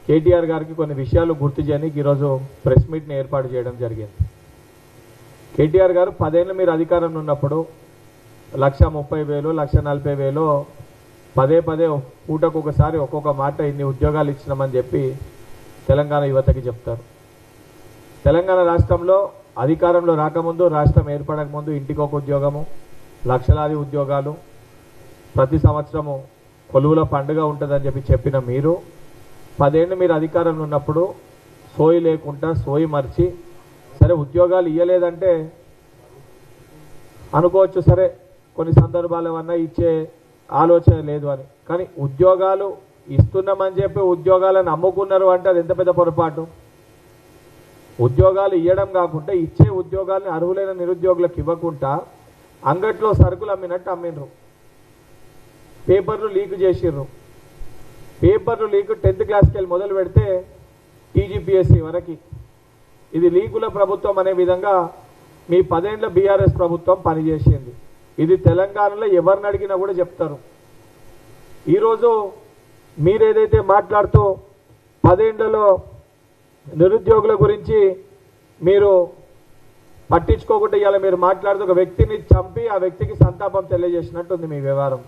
కేటీఆర్ గారికి కొన్ని విషయాలు గుర్తు చేయడానికి ఈరోజు ప్రెస్ మీట్ని ఏర్పాటు చేయడం జరిగింది. కేటీఆర్ గారు 10 ఏళ్ళు మీరు అధికారంలో ఉన్నప్పుడు 1,30,000 1,40,000 పదే పూటకు ఒకసారి ఒక్కొక్క మాట ఇన్ని ఉద్యోగాలు ఇచ్చినామని చెప్పి తెలంగాణ యువతకి చెప్తారు. తెలంగాణ రాష్ట్రంలో అధికారంలో రాకముందు, రాష్ట్రం ఏర్పడక ముందు ఇంటికి ఒక ఉద్యోగము, లక్షలాది ఉద్యోగాలు, ప్రతి సంవత్సరము కొలువుల పండుగ ఉంటుందని చెప్పిన మీరు 10 ఏళ్ళు మీరు అధికారంలో ఉన్నప్పుడు సోయి లేకుండా సోయి మర్చి సరే ఉద్యోగాలు ఇవ్వలేదంటే అనుకోవచ్చు, సరే కొన్ని సందర్భాల వల్ల ఇచ్చే ఆలోచన లేదు అని. కానీ ఉద్యోగాలు ఇస్తున్నామని చెప్పి ఉద్యోగాలను అమ్ముకున్నారు అంటే అది ఎంత పెద్ద పొరపాటు. ఉద్యోగాలు ఇవ్వడం కాకుండా ఇచ్చే ఉద్యోగాలను అర్హులైన నిరుద్యోగులకు ఇవ్వకుండా అంగట్లో సరుకులు అమ్మినట్టు అమ్మిండ్రు. పేపర్లు లీక్ చేసిర్రు. పేపర్లు లీక్ 10th క్లాస్కి వెళ్ళి మొదలు పెడితే టీజీపీఎస్సీ వరకు ఇది లీకుల ప్రభుత్వం అనే విధంగా మీ 10 ఏళ్ల బీఆర్ఎస్ ప్రభుత్వం పనిచేసింది. ఇది తెలంగాణలో ఎవరిని అడిగినా కూడా చెప్తారు. ఈరోజు మీరేదైతే మాట్లాడుతూ 10 ఏళ్లలో నిరుద్యోగుల గురించి మీరు పట్టించుకోకుండా ఇవాళ మీరు మాట్లాడుతూ ఒక వ్యక్తిని చంపి ఆ వ్యక్తికి సంతాపం తెలియజేసినట్టుంది మీ వ్యవహారం.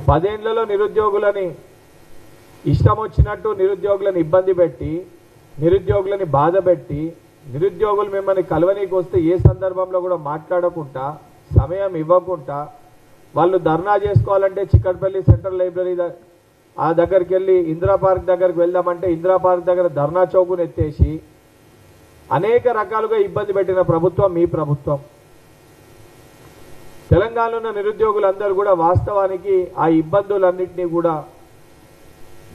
10 ఏళ్లలో నిరుద్యోగులని ఇష్టం వచ్చినట్టు నిరుద్యోగులను ఇబ్బంది పెట్టి, నిరుద్యోగులని బాధ పెట్టి, నిరుద్యోగులు మిమ్మల్ని కలవనీకి వస్తే ఏ సందర్భంలో కూడా మాట్లాడకుండా, సమయం ఇవ్వకుండా, వాళ్ళు ధర్నా చేసుకోవాలంటే చిక్కడపల్లి సెంట్రల్ లైబ్రరీ ఆ దగ్గరికి వెళ్ళి ఇందిరా పార్క్ దగ్గరికి వెళ్దామంటే ఇందిరా పార్క్ దగ్గర ధర్నా చౌకును ఎత్తేసి అనేక రకాలుగా ఇబ్బంది పెట్టిన ప్రభుత్వం మీ ప్రభుత్వం. తెలంగాణలో ఉన్న నిరుద్యోగులందరూ కూడా వాస్తవానికి ఆ ఇబ్బందులన్నింటినీ కూడా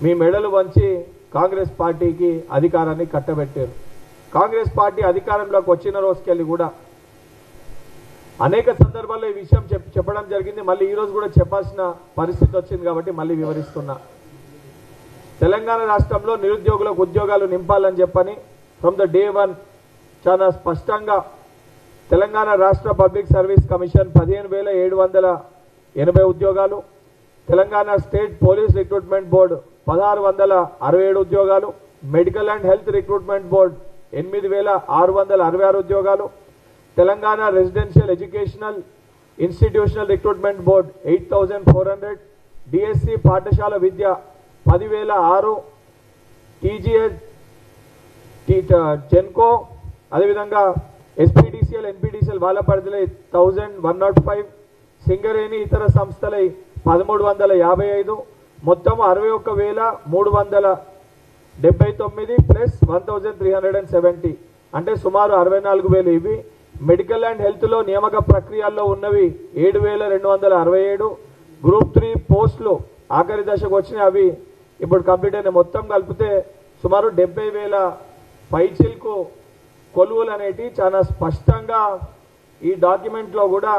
మీ మెడలు వంచి కాంగ్రెస్ పార్టీకి అధికారాన్ని కట్టబెట్టారు. కాంగ్రెస్ పార్టీ అధికారంలోకి వచ్చిన రోజుకెళ్ళి కూడా అనేక సందర్భాల్లో ఈ విషయం చెప్పడం జరిగింది. మళ్ళీ ఈరోజు కూడా చెప్పాల్సిన పరిస్థితి వచ్చింది కాబట్టి మళ్ళీ వివరిస్తున్నా. తెలంగాణ రాష్ట్రంలో నిరుద్యోగులకు ఉద్యోగాలు నింపాలని చెప్పని ఫ్రమ్ ద డే 1 చాలా స్పష్టంగా తెలంగాణ రాష్ట్ర పబ్లిక్ సర్వీస్ కమిషన్ 15,780 ఉద్యోగాలు, Telangana state police recruitment board 1,667 ఉద్యోగాలు, medical and health recruitment board 8,666 ఉద్యోగాలు, Telangana residential educational institutional recruitment board 8,400, DSC పాఠశాల విద్య 10,006, టీజీఎస్ జెన్కో అదేవిధంగా ఎస్పీడీసీఎల్ ఎన్పీడీసీఎల్ వాళ్ళ పరిధిలో 1,105, సింగరేణి ఇతర సంస్థల 1,355, మొత్తం 61,379 ప్లస్ 1,370 అంటే సుమారు 64,000. ఇవి మెడికల్ అండ్ హెల్త్లో నియామక ప్రక్రియల్లో ఉన్నవి 7,267, గ్రూప్ 3 పోస్టులు ఆఖరి దశకు వచ్చినాయి, అవి ఇప్పుడు కంప్లీట్ అయిన. మొత్తం కలిపితే సుమారు 70,000 పైచిల్కు కొలువులు అనేటి చాలా స్పష్టంగా ఈ డాక్యుమెంట్లో కూడా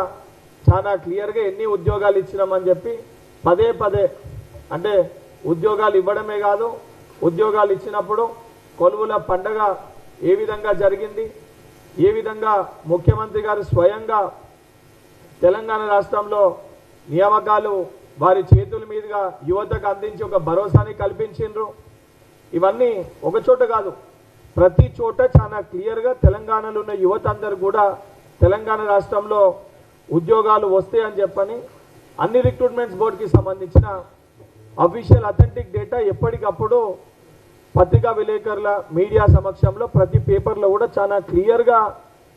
చాలా క్లియర్గా ఎన్ని ఉద్యోగాలు ఇచ్చినామని చెప్పి పదే అంటే ఉద్యోగాలు ఇవ్వడమే కాదు, ఉద్యోగాలు ఇచ్చినప్పుడు కొలువుల పండగ ఏ విధంగా జరిగింది, ఏ విధంగా ముఖ్యమంత్రి గారు స్వయంగా తెలంగాణ రాష్ట్రంలో నియామకాలు వారి చేతుల మీదుగా యువతకు అందించి ఒక భరోసాని కల్పించిండ్రు. ఇవన్నీ ఒక చోట కాదు, ప్రతి చోట చాలా క్లియర్గా తెలంగాణలో ఉన్న యువత అందరూ కూడా తెలంగాణ రాష్ట్రంలో ఉద్యోగాలు వస్తాయని చెప్పని అన్ని రిక్రూట్మెంట్స్ బోర్డుకి సంబంధించిన అఫీషియల్ అథెంటిక్ డేటా ఎప్పటికప్పుడు పత్రికా విలేకరుల మీడియా సమక్షంలో ప్రతి పేపర్లో కూడా చాలా క్లియర్గా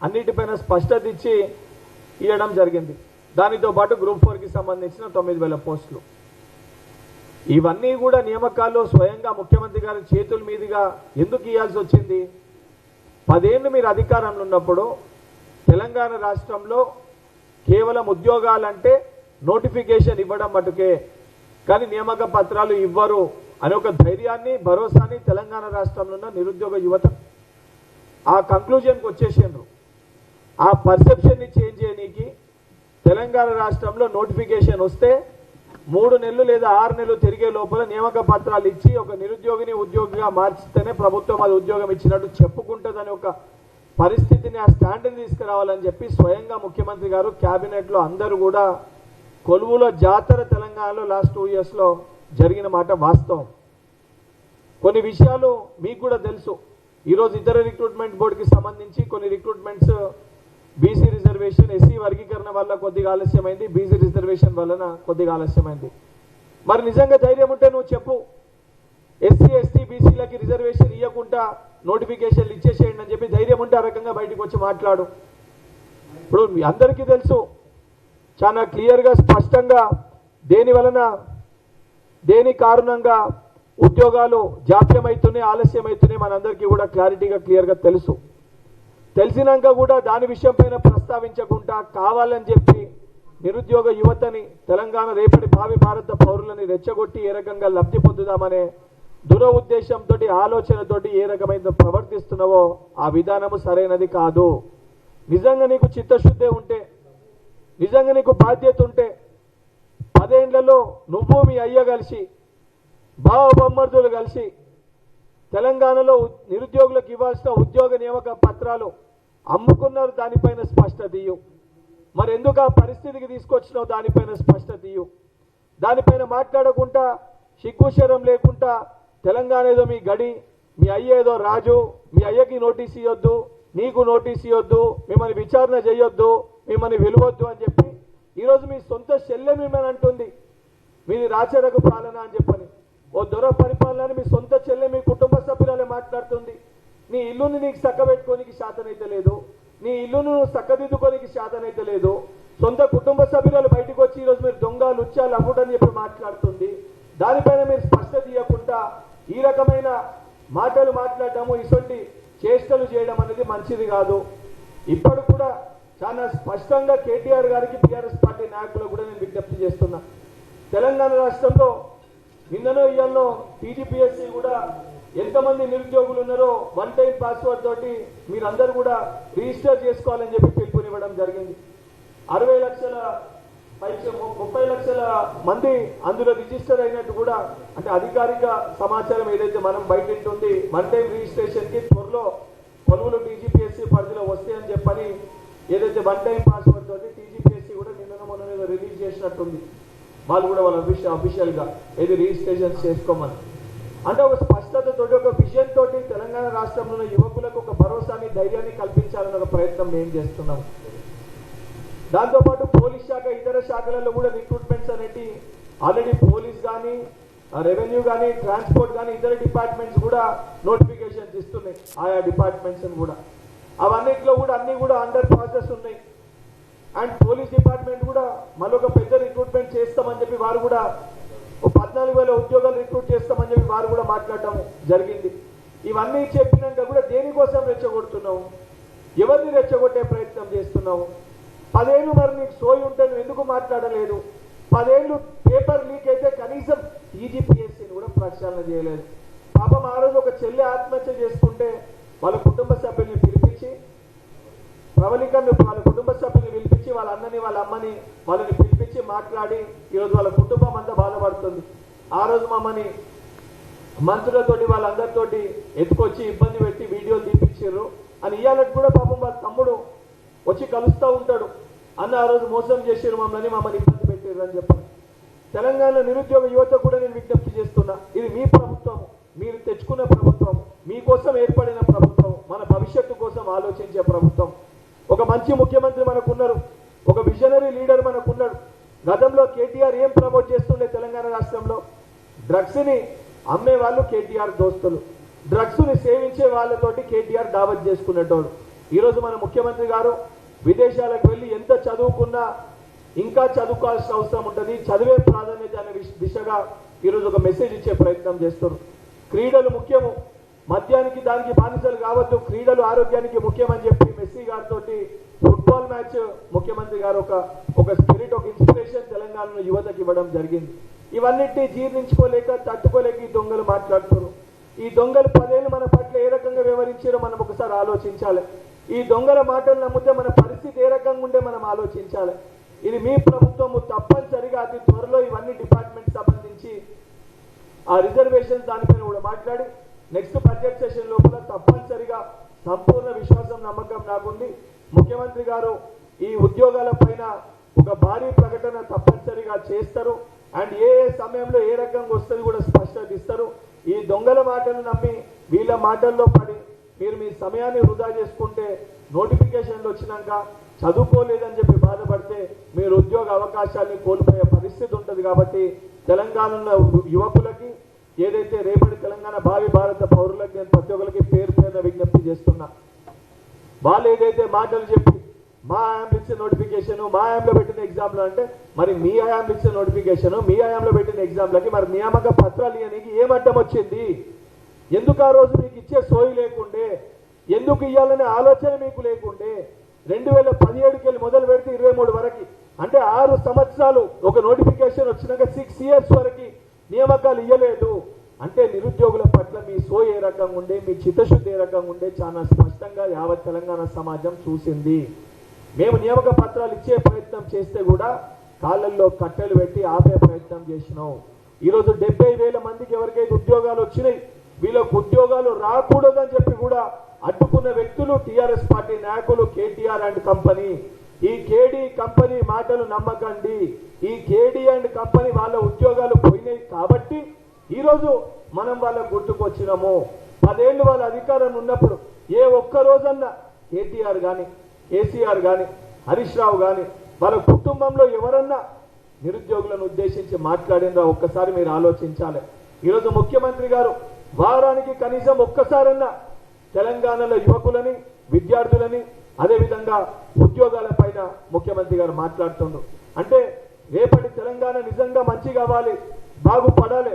అన్నిటిపైన స్పష్టత ఇచ్చి ఇవ్వడం జరిగింది. దానితో పాటు గ్రూప్ 4కి సంబంధించిన 9,000 పోస్టులు. ఇవన్నీ కూడా నియామకాల్లో స్వయంగా ముఖ్యమంత్రి గారి చేతుల మీదుగా ఎందుకు ఇవ్వాల్సి వచ్చింది? 10 ఏళ్ళు మీరు అధికారంలో ఉన్నప్పుడు తెలంగాణ రాష్ట్రంలో కేవలం ఉద్యోగాలంటే నోటిఫికేషన్ ఇవ్వడం మటుకే, కానీ నియామక పత్రాలు ఇవ్వరు అనే ఒక ధైర్యాన్ని, భరోసాని తెలంగాణ రాష్ట్రంలో ఉన్న నిరుద్యోగ యువత ఆ కంక్లూజన్కి వచ్చేసిండ్రు. ఆ పర్సెప్షన్ని చేంజ్ చేయడానికి తెలంగాణ రాష్ట్రంలో నోటిఫికేషన్ వస్తే 3 నెలలు లేదా 6 నెలలు తిరిగే లోపల నియామక పత్రాలు ఇచ్చి ఒక నిరుద్యోగిని ఉద్యోగిగా మార్చితేనే ప్రభుత్వం అది ఉద్యోగం ఇచ్చినట్టు చెప్పుకుంటుందని ఒక పరిస్థితిని, ఆ స్టాండర్డ్ తీసుకురావాలని చెప్పి స్వయంగా ముఖ్యమంత్రి గారు క్యాబినెట్లో అందరూ కూడా కొలువుల జాతర తెలంగాణలో లాస్ట్ 2 ఇయర్స్లో జరిగిన మాట వాస్తవం. కొన్ని విషయాలు మీకు కూడా తెలుసు. ఈరోజు ఇతర రిక్రూట్మెంట్ బోర్డుకి సంబంధించి కొన్ని రిక్రూట్మెంట్స్ బీసీ రిజర్వేషన్ ఎస్సీ వర్గీకరణ వల్ల కొద్దిగా ఆలస్యమైంది, బీసీ రిజర్వేషన్ వలన కొద్దిగా ఆలస్యమైంది. మరి నిజంగా ధైర్యం ఉంటే నువ్వు చెప్పు, ఎస్సీ ఎస్టీ బీసీలకి రిజర్వేషన్ ఇవ్వకుండా నోటిఫికేషన్లు ఇచ్చేసేయండి అని చెప్పి ధైర్యం ఉంటే ఆ రకంగా బయటకు వచ్చి మాట్లాడు. ఇప్పుడు అందరికీ తెలుసు చాలా క్లియర్గా స్పష్టంగా దేని కారణంగా ఉద్యోగాలు జాప్యమవుతున్నాయి, ఆలస్యమవుతున్నాయి మనందరికీ కూడా క్లారిటీగా క్లియర్గా తెలుసు. తెలిసినాక కూడా దాని విషయం పైన ప్రస్తావించకుండా కావాలని చెప్పి నిరుద్యోగ యువతని, తెలంగాణ రేపటి భావి భారత పౌరులని రెచ్చగొట్టి ఏ రకంగా లబ్ధి పొందుదామనే దురఉద్దేశంతో ఆలోచనతోటి ఏ రకమైన ప్రవర్తిస్తున్నావో ఆ విధానము సరైనది కాదు. నిజంగా నీకు చిత్తశుద్ధి ఉంటే, నిజంగా నీకు బాధ్యత ఉంటే 10 ఏళ్లలో నువ్వు మీ అయ్య కలిసి బావ బొమ్మర్దులు కలిసి తెలంగాణలో నిరుద్యోగులకు ఇవ్వాల్సిన ఉద్యోగ నియామక పత్రాలు అమ్ముకున్నారు, దానిపైన స్పష్టత ఇయ్యు. మరి ఎందుకు ఆ పరిస్థితికి తీసుకొచ్చినావు దానిపైన స్పష్టత ఇయ్యు. దానిపైన మాట్లాడకుండా సిగ్గుశరం లేకుండా తెలంగాణ ఏదో మీ గడి, మీ అయ్య ఏదో రాజు, మీ అయ్యకి నోటీస్ ఇవ్వద్దు, నీకు నోటీస్ ఇవ్వద్దు, మిమ్మల్ని విచారణ చేయొద్దు, మిమ్మల్ని విలువద్దు అని చెప్పి ఈరోజు మీ సొంత చెల్లె మిమ్మల్ని అంటుంది మీది రాచరక పాలన అని చెప్పని. ఓ దొర పరిపాలన మీ సొంత చెల్లె మీ కుటుంబ సభ్యురాలే మాట్లాడుతుంది. నీ ఇల్లుని నీకు చక్కబెట్టుకోనికి శాతనైతే లేదు, నీ ఇల్లును చక్కదిద్దుకోనికి శాతనైతే లేదు. సొంత కుటుంబ సభ్యురాలు బయటకు వచ్చి ఈరోజు మీరు దొంగ లుచ్చాలు అమ్ముడని చెప్పి మాట్లాడుతుంది. దానిపైన మీరు స్పష్టత ఇవ్వకుండా ఈ రకమైన మాటలు మాట్లాడటము, ఇటువంటి చేష్టలు చేయడం అనేది మంచిది కాదు. ఇప్పుడు కూడా చాలా స్పష్టంగా కేటీఆర్ గారికి బీఆర్ఎస్ పార్టీ నాయకులు కూడా నేను విజ్ఞప్తి చేస్తున్నా. తెలంగాణ రాష్ట్రంలో నిన్ననో ఇయ్యాలనో టీజీపీఎస్సీ కూడా ఎంతమంది నిరుద్యోగులు ఉన్నారో 1 టైం పాస్వర్డ్ తోటి మీరందరూ కూడా రిజిస్టర్ చేసుకోవాలని చెప్పి పిలుపునివ్వడం జరిగింది. 60 లక్షల 30 లక్షల మంది అందులో రిజిస్టర్ అయినట్టు కూడా, అంటే అధికారిక సమాచారం ఏదైతే మనం బయట ఉంటుంది 1 టైం రిజిస్ట్రేషన్కి త్వరలో కొలువులు టీజీపీఎస్సీ పరిధిలో వస్తాయని చెప్పని ఏదైతే 1 టైం పాస్వర్డ్ తోటి టీజీపీఎస్సీ కూడా మొన్న రిలీజ్ చేసినట్టుంది. వాళ్ళు కూడా వాళ్ళ అఫీషియల్గా ఏది రిజిస్ట్రేషన్ చేసుకోమని, అంటే ఒక స్పష్టతతోటి ఒక విజన్ తోటి తెలంగాణ రాష్ట్రంలో ఉన్న యువకులకు ఒక భరోసాని ధైర్యాన్ని కల్పించాలన్న ఒక ప్రయత్నం మేము చేస్తున్నాం. దాంతోపాటు పోలీస్ శాఖ ఇతర శాఖలలో కూడా రిక్రూట్మెంట్స్ అనేవి ఆల్రెడీ పోలీస్ కానీ రెవెన్యూ కానీ ట్రాన్స్పోర్ట్ కానీ ఇతర డిపార్ట్మెంట్స్ కూడా నోటిఫికేషన్స్ ఇస్తున్నాయి. ఆయా డిపార్ట్మెంట్స్ కూడా అవన్నిట్లో కూడా అన్ని కూడా అండర్ ప్రాసెస్ ఉన్నాయి. అండ్ పోలీస్ డిపార్ట్మెంట్ కూడా మరొక పెద్ద రిక్రూట్మెంట్ చేస్తామని చెప్పి వారు కూడా 14,000 ఉద్యోగాలు రిక్రూట్ చేస్తామని చెప్పి వారు కూడా మాట్లాడటం జరిగింది. ఇవన్నీ చెప్పినాక కూడా దేనికోసం రెచ్చగొడుతున్నావు, ఎవరిని రెచ్చగొట్టే ప్రయత్నం చేస్తున్నావు? 10 ఏళ్ళు మరి నీకు సోయి ఉంటే నువ్వు ఎందుకు మాట్లాడలేదు? 10 ఏళ్ళు పేపర్ లీక్ అయితే కనీసం టీజీపీఎస్సీని కూడా ప్రక్షాళన చేయలేదు. పాపం ఆ రోజు ఒక చెల్లి ఆత్మహత్య చేసుకుంటే వాళ్ళ కుటుంబ సభ్యుల్ని పిలిపించి వాళ్ళ కుటుంబ సభ్యుల్ని పిలిపించి వాళ్ళ అన్నని వాళ్ళ అమ్మని వాళ్ళని పిలిపించి మాట్లాడి ఈరోజు వాళ్ళ కుటుంబం అంతా బాధపడుతుంది. ఆ రోజు మమ్మల్ని మంత్రులతోటి వాళ్ళందరితోటి ఎత్తుకొచ్చి ఇబ్బంది పెట్టి వీడియోలు తీపించారు అని ఇయ్యాలకు కూడా పాపం వాళ్ళ తమ్ముడు వచ్చి కలుస్తూ ఉంటాడు. అన్న ఆ రోజు మోసం చేసారు మమ్మల్ని ఇబ్బంది పెట్టారు అని చెప్పారు. తెలంగాణ నిరుద్యోగ యువత కూడా నేను విజ్ఞప్తి చేస్తున్నా, ఇది మీ ప్రభుత్వం, మీరు తెచ్చుకున్న ప్రభుత్వం, మీకోసం ఏర్పడిన ప్రభుత్వం, మన భవిష్యత్తు కోసం ఆలోచించే ప్రభుత్వం. ఒక మంచి ముఖ్యమంత్రి మనకున్నారు, ఒక విజనరీ లీడర్ మనకున్నాడు. గతంలో కేటీఆర్ ఏం ప్రమోట్ చేస్తుండే తెలంగాణ రాష్ట్రంలో? డ్రగ్స్ని అమ్మే వాళ్ళు కేటీఆర్ దోస్తులు, డ్రగ్స్ని సేవించే వాళ్ళతోటి కేటీఆర్ దావత్ చేసుకునేటోడు. ఈరోజు మన ముఖ్యమంత్రి గారు విదేశాలకు వెళ్ళి ఎంత చదువుకున్నా ఇంకా చదువుకోవాల్సిన అవసరం ఉంటుంది, చదివే ప్రాధాన్యత అనే దిశగా ఈరోజు ఒక మెసేజ్ ఇచ్చే ప్రయత్నం చేస్తారు. క్రీడలు ముఖ్యము, మద్యానికి దానికి బానిసలు కావద్దు, క్రీడలు ఆరోగ్యానికి ముఖ్యమని చెప్పి మెస్సీ గారితో ఫుట్బాల్ మ్యాచ్ ముఖ్యమంత్రి గారు ఒక స్పిరిట్, ఒక ఇన్స్పిరేషన్ తెలంగాణలో యువతకి ఇవ్వడం జరిగింది. ఇవన్నిటినీ జీర్ణించుకోలేక తట్టుకోలేక ఈ దొంగలు మాట్లాడుతారు. ఈ దొంగలు 10 ఏళ్ళు మన పట్ల ఏ రకంగా వ్యవహరించారో మనం ఒకసారి ఆలోచించాలి. ఈ దొంగల మాటలు నమ్మితే మన పరిస్థితి ఏ రకంగా ఉండే మనం ఆలోచించాలి. ఇది మీ ప్రభుత్వము, తప్పనిసరిగా అతి త్వరలో ఇవన్నీ డిపార్ట్మెంట్ సంబంధించి ఆ రిజర్వేషన్స్ దానిపైన కూడా మాట్లాడి నెక్స్ట్ బడ్జెట్ సెషన్ లోపల తప్పనిసరిగా సంపూర్ణ విశ్వాసం నమ్మకం నాకుంది ముఖ్యమంత్రి గారు ఈ ఉద్యోగాల పైన ఒక భారీ ప్రకటన తప్పనిసరిగా చేస్తారు. అండ్ ఏ సమయంలో ఏ రకంగా వస్తుంది కూడా స్పష్టత ఇస్తారు. ఈ దొంగల మాటలు నమ్మి వీళ్ళ మాటల్లో పడి మీరు మీ సమయాన్ని వృధా చేసుకుంటే నోటిఫికేషన్లు వచ్చినాక చదువుకోలేదని చెప్పి బాధపడితే మీరు ఉద్యోగ అవకాశాన్ని కోల్పోయే పరిస్థితి ఉంటుంది. కాబట్టి తెలంగాణలో యువకులకి ఏదైతే రేపటి తెలంగాణ భావి భారత పౌరులకు నేను ప్రతి ఒక్కరికి పేరు పేరున విజ్ఞప్తి చేస్తున్నా. వాళ్ళు ఏదైతే మాటలు చెప్పి మా హయాంలో ఇచ్చిన నోటిఫికేషన్ మా హయాంలో పెట్టిన ఎగ్జామ్లు అంటే మరి మీ హయాంలో ఇచ్చిన నోటిఫికేషన్ మీ హయాంలో పెట్టిన ఎగ్జామ్లకి మరి నియామక పత్రాలు ఇవ్వడానికి ఏం అడ్డం వచ్చింది? ఎందుకు ఆ రోజు మీకు ఇచ్చే సోయి లేకుండే, ఎందుకు ఇవ్వాలనే ఆలోచన మీకు లేకుండే 2017కి వెళ్ళి మొదలు పెడితే 23 వరకు అంటే 6 సంవత్సరాలు ఒక నోటిఫికేషన్ వచ్చినాక 6 ఇయర్స్ వరకు నియామకాలు ఇవ్వలేదు అంటే నిరుద్యోగుల పట్ల మీ సోయి ఏ రకంగా ఉండే, మీ చిత్తశుద్ధి ఏ రకంగా ఉండే చాలా స్పష్టంగా యావత్ తెలంగాణ సమాజం చూసింది. మేము నియామక పత్రాలు ఇచ్చే ప్రయత్నం చేస్తే కూడా కాళ్ళల్లో కట్టెలు పెట్టి ఆపే ప్రయత్నం చేసినాం. ఈరోజు 70,000 మందికి ఎవరికైతే ఉద్యోగాలు వచ్చినాయి వీళ్ళకు ఉద్యోగాలు రాకూడదని చెప్పి కూడా అడ్డుకున్న వ్యక్తులు టీఆర్ఎస్ పార్టీ నాయకులు కేటీఆర్ అండ్ కంపెనీ. ఈ కేడీ కంపెనీ మాటలు నమ్మకండి. ఈ కేడీ అండ్ కంపెనీ వాళ్ళ ఉద్యోగాలు పోయినాయి కాబట్టి ఈరోజు మనం వాళ్ళకు గుర్తుకొచ్చినాము. 10 ఏళ్ళు వాళ్ళ అధికారం ఉన్నప్పుడు ఏ ఒక్క రోజన్నా కేటీఆర్ కానీ కేసీఆర్ కానీ హరీష్ రావు కానీ వాళ్ళ కుటుంబంలో ఎవరన్నా నిరుద్యోగులను ఉద్దేశించి మాట్లాడినరా ఒక్కసారి మీరు ఆలోచించాలి. ఈరోజు ముఖ్యమంత్రి గారు వారానికి కనీసం ఒక్కసారన్నా తెలంగాణలో యువకులని విద్యార్థులని అదేవిధంగా ఉద్యోగాల పైన ముఖ్యమంత్రి గారు మాట్లాడుతుండ్రు. అంటే రేపటి తెలంగాణ నిజంగా మంచి కావాలి, బాగుపడాలి,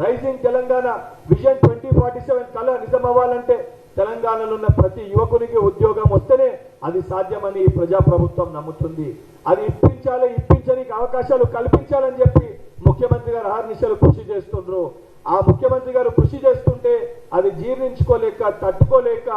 రైజింగ్ తెలంగాణ విజన్ 2047 కళ నిజం అవ్వాలంటే తెలంగాణలో ఉన్న ప్రతి యువకునికి ఉద్యోగం వస్తేనే అది సాధ్యమని ఈ ప్రజాప్రభుత్వం నమ్ముతుంది. అది ఇప్పించాలి, ఇప్పించడానికి అవకాశాలు కల్పించాలని చెప్పి ముఖ్యమంత్రి గారు అహర్నిశలు కృషి చేస్తుండ్రు. ఆ ముఖ్యమంత్రి గారు కృషి చేస్తుంటే అది జీర్ణించుకోలేక తట్టుకోలేక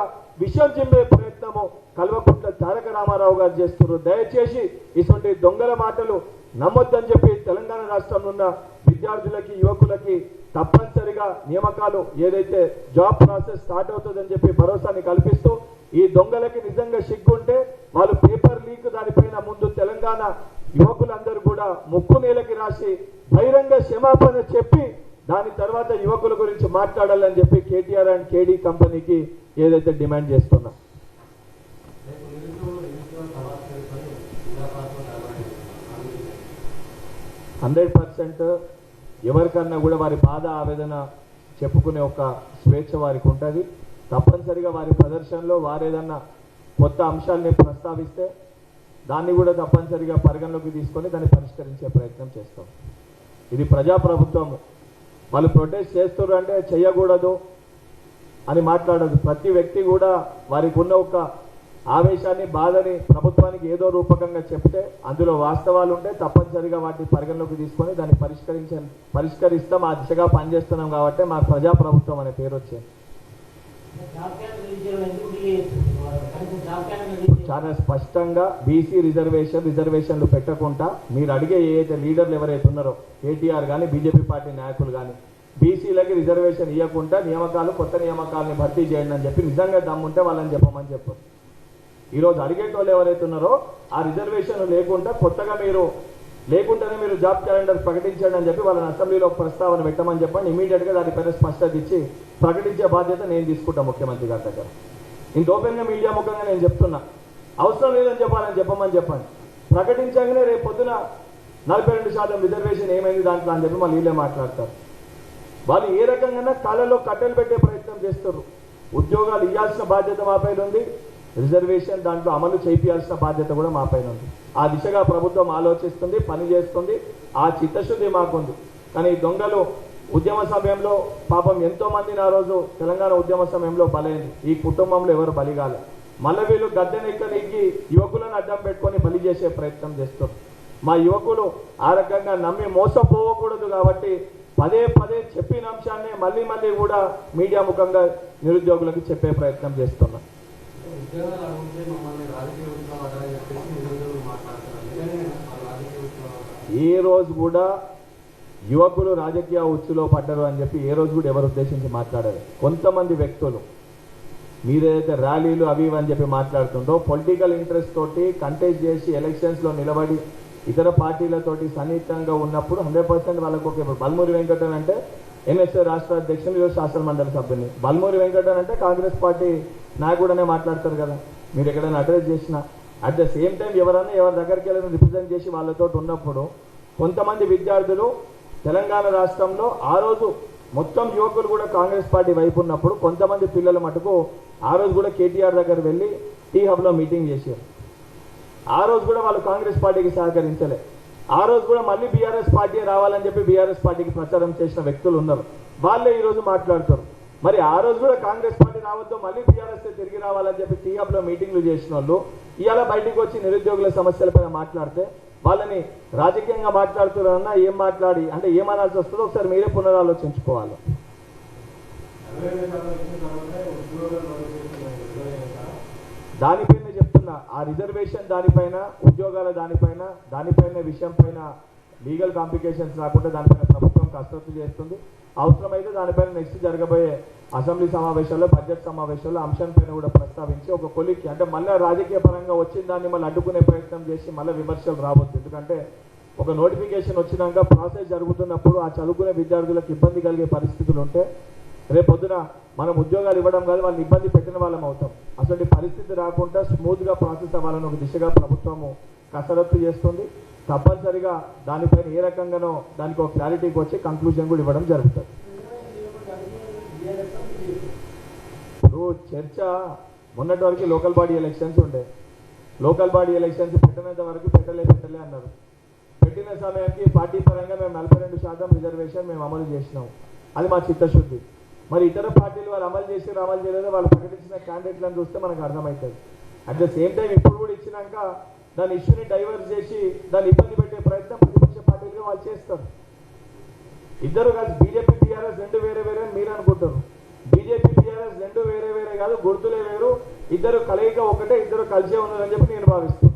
విషయం చిమ్మే ప్రయత్నము కల్వకుంట్ల తారక రామారావు గారు చేస్తున్నారు. దయచేసి ఇటువంటి దొంగల మాటలు నమ్మొద్దని చెప్పి తెలంగాణ రాష్ట్రంలో ఉన్న విద్యార్థులకి యువకులకి తప్పనిసరిగా నియామకాలు ఏదైతే జాబ్ ప్రాసెస్ స్టార్ట్ అవుతుందని చెప్పి భరోసాని కల్పిస్తూ ఈ దొంగలకి నిజంగా సిగ్గుంటే వాళ్ళు పేపర్ లీక్ దానిపైన ముందు తెలంగాణ యువకులందరూ కూడా ముక్కు నేలకి రాసి బహిరంగ క్షమాపణ చెప్పి దాని తర్వాత యువకుల గురించి మాట్లాడాలని చెప్పి కేటీఆర్ అండ్ కేడీ కంపెనీకి ఏదైతే డిమాండ్ చేస్తున్నా. 100% ఎవరికన్నా కూడా వారి బాధ ఆవేదన చెప్పుకునే ఒక స్వేచ్ఛ వారికి ఉంటుంది. తప్పనిసరిగా వారి ప్రదర్శనలో వారేదన్నా కొత్త అంశాలని ప్రస్తావిస్తే దాన్ని కూడా తప్పనిసరిగా పరిగణలోకి తీసుకొని దాన్ని పరిష్కరించే ప్రయత్నం చేస్తాం. ఇది ప్రజాప్రభుత్వము. వాళ్ళు ప్రొటెస్ట్ చేస్తున్నారు అంటే చేయకూడదు అని మాట్లాడదు. ప్రతి వ్యక్తి కూడా వారికి ఉన్న ఒక ఆవేశాన్ని బాధని ప్రభుత్వానికి ఏదో రూపకంగా చెప్తే అందులో వాస్తవాలు ఉంటే తప్పనిసరిగా వాటిని పరిగణలోకి తీసుకొని దాన్ని పరిష్కరిస్తాం. ఆ దిశగా పనిచేస్తున్నాం కాబట్టి మా ప్రజాప్రభుత్వం అనే పేరు వచ్చింది. చాలా స్పష్టంగా బీసీ రిజర్వేషన్లు పెట్టకుండా మీరు అడిగే ఏదైతే లీడర్లు ఎవరైతే ఉన్నారో కేటీఆర్ కానీ బీజేపీ పార్టీ నాయకులు కానీ బీసీలకి రిజర్వేషన్ ఇవ్వకుండా నియామకాలు కొత్త నియామకాలని భర్తీ చేయండి అని చెప్పి నిజంగా దమ్ముంటే వాళ్ళని చెప్పమని చెప్పారు. ఈరోజు అడిగేటోళ్ళు ఎవరైతే ఉన్నారో ఆ రిజర్వేషన్ లేకుండా కొత్తగా మీరు లేకుండానే మీరు జాబ్ క్యాలెండర్ ప్రకటించండి అని చెప్పి వాళ్ళని అసెంబ్లీలో ప్రస్తావన పెట్టమని చెప్పండి. ఇమీడియట్గా దానిపైన స్పష్టత ఇచ్చి ప్రకటించే బాధ్యత నేను తీసుకుంటాను ముఖ్యమంత్రి గారి దగ్గర. ఇంత ఓపెన్గా మీడియా ముఖంగా నేను చెప్తున్నా. అవసరం లేదని చెప్పమని చెప్పండి. ప్రకటించగానే రేపు పొద్దున 42% రిజర్వేషన్ ఏమైంది దాంట్లో అని చెప్పి మళ్ళీ వీళ్ళే మాట్లాడతారు. వాళ్ళు ఏ రకంగా కాళ్ళలో కట్టెలు పెట్టే ప్రయత్నం చేస్తారు. ఉద్యోగాలు ఇవ్వాల్సిన బాధ్యత మా పైన ఉంది, రిజర్వేషన్ దాంట్లో అమలు చేయాల్సిన బాధ్యత కూడా మా పైన ఉంది. ఆ దిశగా ప్రభుత్వం ఆలోచిస్తుంది, పని చేస్తుంది. ఆ చిత్తశుద్ధి మాకుంది. కానీ ఈ దొంగలు ఉద్యమ సమయంలో పాపం ఎంతో మందిని ఆ రోజు తెలంగాణ ఉద్యమ సమయంలో బలైంది. ఈ కుటుంబంలో ఎవరు బలిగాలి. మళ్ళీ వీళ్ళు గద్దెనెక్కనికి యువకులను అడ్డం పెట్టుకొని బలి చేసే ప్రయత్నం చేస్తారు. మా యువకులు ఆ రకంగా నమ్మి మోసపోకూడదు కాబట్టి పదే చెప్పిన అంశాన్ని మళ్ళీ కూడా మీడియా ముఖంగా నిరుద్యోగులకు చెప్పే ప్రయత్నం చేస్తున్నాం. ఏ రోజు కూడా యువకులు రాజకీయ ఉచ్చులో పడ్డరు అని చెప్పి ఏ రోజు కూడా ఎవరు ఉద్దేశించి మాట్లాడారు. కొంతమంది వ్యక్తులు మీరేదైతే ర్యాలీలు అవి అని చెప్పి మాట్లాడుతుండో పొలిటికల్ ఇంట్రెస్ట్ తోటి కంటెస్ట్ చేసి ఎలక్షన్స్లో నిలబడి ఇతర పార్టీలతోటి సన్నిహితంగా ఉన్నప్పుడు 100% వాళ్ళకు ఒక బల్మూరి వెంకటన్ అంటే ఎన్ఎస్ఏ రాష్ట్ర అధ్యక్షులు, ఈరోజు శాసన మండలి సభ్యుని. బల్మూరి వెంకటన్ అంటే కాంగ్రెస్ పార్టీ నాయకుడనే మాట్లాడతారు కదా, మీరు ఎక్కడైనా అడ్రస్ చేసినా. అట్ ద సేమ్ టైం ఎవరైనా ఎవరి దగ్గరికి వెళ్ళి రిప్రజెంట్ చేసి వాళ్ళతో ఉన్నప్పుడు కొంతమంది విద్యార్థులు తెలంగాణ రాష్ట్రంలో ఆ రోజు మొత్తం యువకులు కూడా కాంగ్రెస్ పార్టీ వైపు ఉన్నప్పుడు కొంతమంది పిల్లల మటుకు ఆ రోజు కూడా కేటీఆర్ దగ్గర వెళ్ళి టీ హబ్లో మీటింగ్ చేశారు. ఆ రోజు కూడా వాళ్ళు కాంగ్రెస్ పార్టీకి సహకరించలే. ఆ రోజు కూడా మళ్ళీ బీఆర్ఎస్ పార్టీ రావాలని చెప్పి బీఆర్ఎస్ పార్టీకి ప్రచారం చేసిన వ్యక్తులు ఉన్నారు. వాళ్ళే ఈరోజు మాట్లాడుతారు. మరి ఆ రోజు కూడా కాంగ్రెస్ పార్టీ రావద్దు, మళ్ళీ బీఆర్ఎస్ తిరిగి రావాలని చెప్పి టీ హబ్లో మీటింగ్లు చేసిన వాళ్ళు ఇవాళ బయటికి వచ్చి నిరుద్యోగుల సమస్యలపైన మాట్లాడితే వాళ్ళని రాజకీయంగా మాట్లాడుతున్నారన్నా ఏం మాట్లాడి అంటే ఏమనాల్సి వస్తుందో ఒకసారి మీరే పునరాలోచించుకోవాలి. దానిపైన చెప్తున్నా, ఆ రిజర్వేషన్ దానిపైన, ఉద్యోగాల దానిపైన విషయం పైన లీగల్ కాంప్లికేషన్స్ రాకుండా దానిపైన ప్రభుత్వం కసరత్తు చేస్తుంది. అవసరమైతే దానిపైన నెక్స్ట్ జరగబోయే అసెంబ్లీ సమావేశాల్లో, బడ్జెట్ సమావేశాల్లో అంశం పైన కూడా ప్రస్తావించి ఒక కొలిక్కి అంటే మళ్ళీ రాజకీయ పరంగా వచ్చిన దాన్ని మళ్ళీ అడ్డుకునే ప్రయత్నం చేసి మళ్ళీ విమర్శలు రావద్దు. ఎందుకంటే ఒక నోటిఫికేషన్ వచ్చినాక ప్రాసెస్ జరుగుతున్నప్పుడు ఆ చదువుకునే విద్యార్థులకు ఇబ్బంది కలిగే పరిస్థితులు ఉంటే రేపొద్దున మనం ఉద్యోగాలు ఇవ్వడం కాదు, వాళ్ళని ఇబ్బంది పెట్టిన వాళ్ళం అవుతాం. అసలు పరిస్థితి రాకుండా స్మూత్గా ప్రాసెస్ అవ్వాలని ఒక దిశగా ప్రభుత్వము కసరత్తు చేస్తుంది. తప్పనిసరిగా దానిపైన ఏ రకంగానో దానికి ఒక క్లారిటీకి వచ్చి కంక్లూజన్ కూడా ఇవ్వడం జరుగుతుంది. ఇప్పుడు చర్చ మొన్నటి వరకు లోకల్ బాడీ ఎలక్షన్స్ ఉండే, లోకల్ బాడీ ఎలక్షన్స్ పెట్టినంత వరకు పెట్టలే అన్నారు. పెట్టిన సమయానికి పార్టీ పరంగా మేము 42% రిజర్వేషన్ మేము అమలు చేసినాం, అది మా చిత్తశుద్ధి. మరి ఇతర పార్టీలు వాళ్ళు అమలు చేయలేదో వాళ్ళు ప్రకటించిన క్యాండిడేట్లను చూస్తే మనకు అర్థమవుతుంది. అట్ ద సేమ్ టైం ఇప్పుడు కూడా ఇచ్చినాక దాని ఇష్యూని డైవర్ట్ చేసి దాన్ని ఇబ్బంది పెట్టే ప్రయత్నం ప్రతిపక్ష పార్టీలుగా వాళ్ళు చేస్తారు. ఇద్దరు కలిసి బీజేపీ టీఆర్ఎస్ రెండు వేరే అని మీరు అనుకుంటారు. బీజేపీ టీఆర్ఎస్ రెండు వేరే కాదు, గుర్తులే వేరు, ఇద్దరు కలయిక ఒకటే, ఇద్దరు కలిసే ఉన్నారని చెప్పి నేను భావిస్తున్నాను.